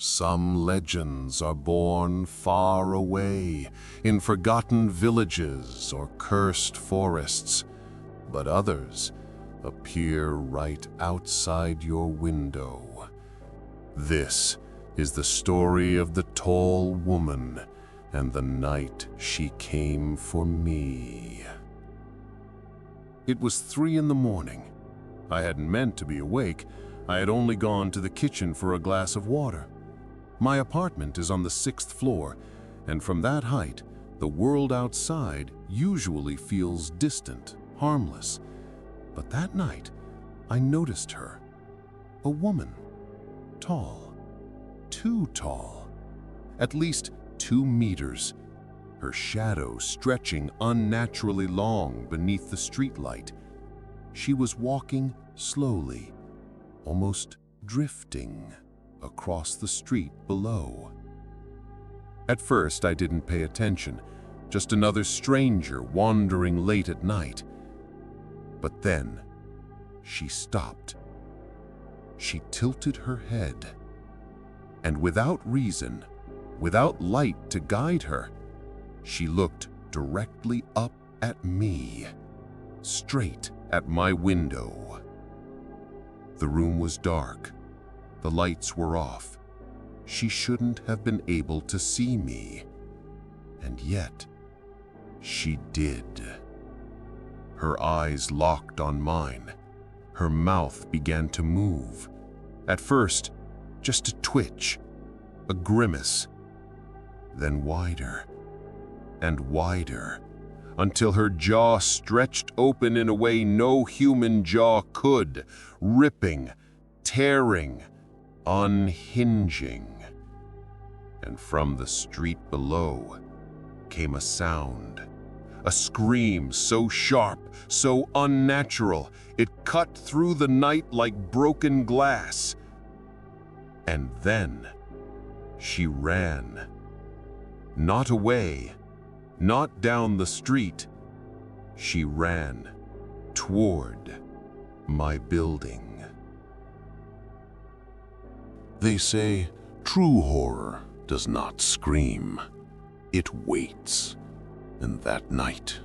Some legends are born far away, in forgotten villages or cursed forests, but others appear right outside your window. This is the story of the tall woman and the night she came for me. It was 3 in the morning. I hadn't meant to be awake. I had only gone to the kitchen for a glass of water. My apartment is on the 6th floor, and from that height, the world outside usually feels distant, harmless. But that night, I noticed her. A woman. Tall. Too tall. At least 2 meters. Her shadow stretching unnaturally long beneath the streetlight. She was walking slowly, almost drifting across the street below. At first, I didn't pay attention, just another stranger wandering late at night. But then, she stopped. She tilted her head, and without reason, without light to guide her, she looked directly up at me, straight at my window. The room was dark. The lights were off. She shouldn't have been able to see me. And yet, she did. Her eyes locked on mine. Her mouth began to move. At first, just a twitch, a grimace. Then wider and wider, until her jaw stretched open in a way no human jaw could, ripping, tearing, unhinging. And from the street below came a sound, a scream so sharp, so unnatural, it cut through the night like broken glass. And then she ran. Not away, not down the street. She ran toward my building. They say true horror does not scream. It waits. And that night,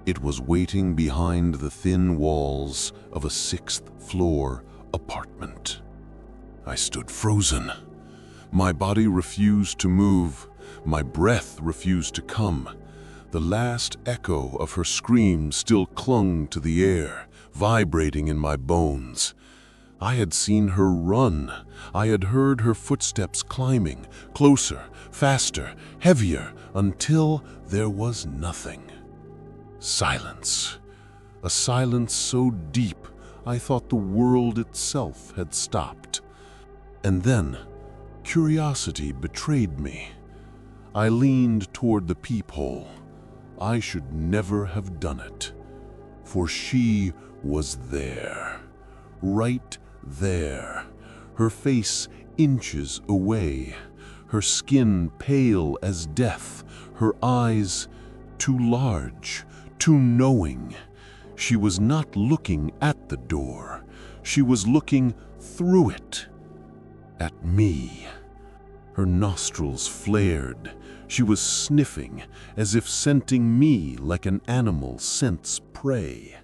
it was waiting behind the thin walls of a 6th floor apartment. I stood frozen. My body refused to move. My breath refused to come. The last echo of her scream still clung to the air, vibrating in my bones. I had seen her run. I had heard her footsteps climbing, closer, faster, heavier, until there was nothing. Silence. A silence so deep, I thought the world itself had stopped. And then, curiosity betrayed me. I leaned toward the peephole. I should never have done it, for she was there, right there, her face inches away, her skin pale as death, her eyes too large, too knowing. She was not looking at the door. She was looking through it, at me. Her nostrils flared. She was sniffing, as if scenting me like an animal scents prey.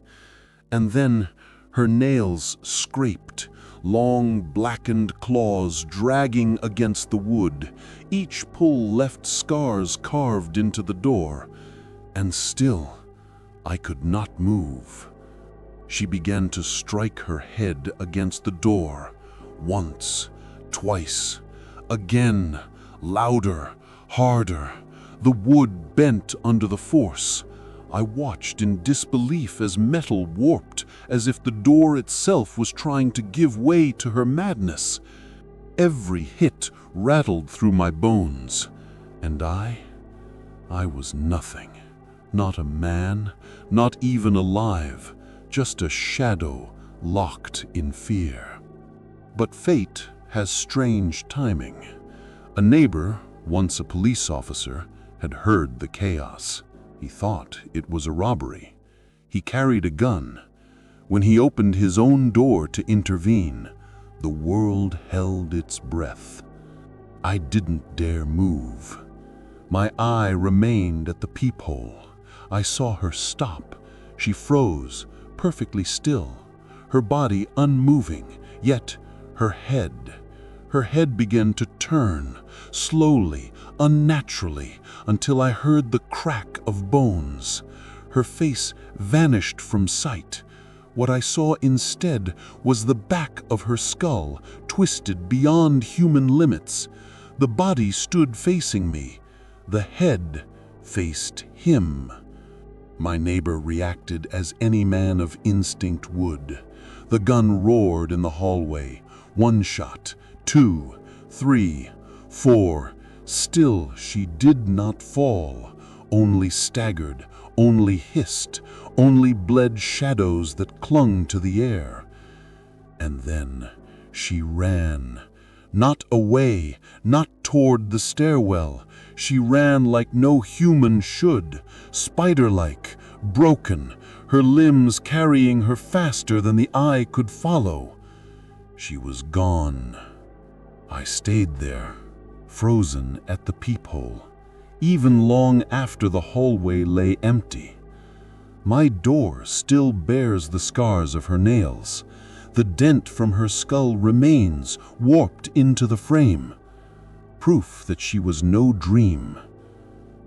And then her nails scraped, long blackened claws dragging against the wood. Each pull left scars carved into the door. And still, I could not move. She began to strike her head against the door, once, twice, again, louder, harder. The wood bent under the force. I watched in disbelief as metal warped, as if the door itself was trying to give way to her madness. Every hit rattled through my bones. And I was nothing. Not a man, not even alive, just a shadow locked in fear. But fate has strange timing. A neighbor, once a police officer, had heard the chaos. He thought it was a robbery. He carried a gun. When he opened his own door to intervene, the world held its breath. I didn't dare move. My eye remained at the peephole. I saw her stop. She froze, perfectly still, her body unmoving, yet her head began to turn, slowly, unnaturally, until I heard the crack of bones. Her face vanished from sight. What I saw instead was the back of her skull, twisted beyond human limits. The body stood facing me. The head faced him. My neighbor reacted as any man of instinct would. The gun roared in the hallway. 1 shot, 2, 3, 4. Still she did not fall, only staggered, only hissed, only bled shadows that clung to the air. And then she ran. Not away, not toward the stairwell. She ran like no human should, spider-like, broken, her limbs carrying her faster than the eye could follow. She was gone. I stayed there, frozen at the peephole, even long after the hallway lay empty. My door still bears the scars of her nails. The dent from her skull remains, warped into the frame. Proof that she was no dream.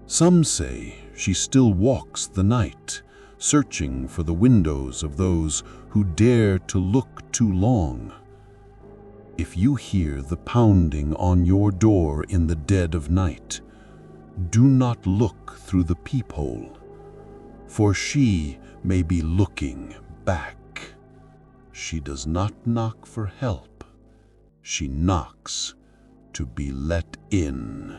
Some say she still walks the night, searching for the windows of those who dare to look too long. If you hear the pounding on your door in the dead of night, do not look through the peephole, for she may be looking back. She does not knock for help. She knocks to be let in.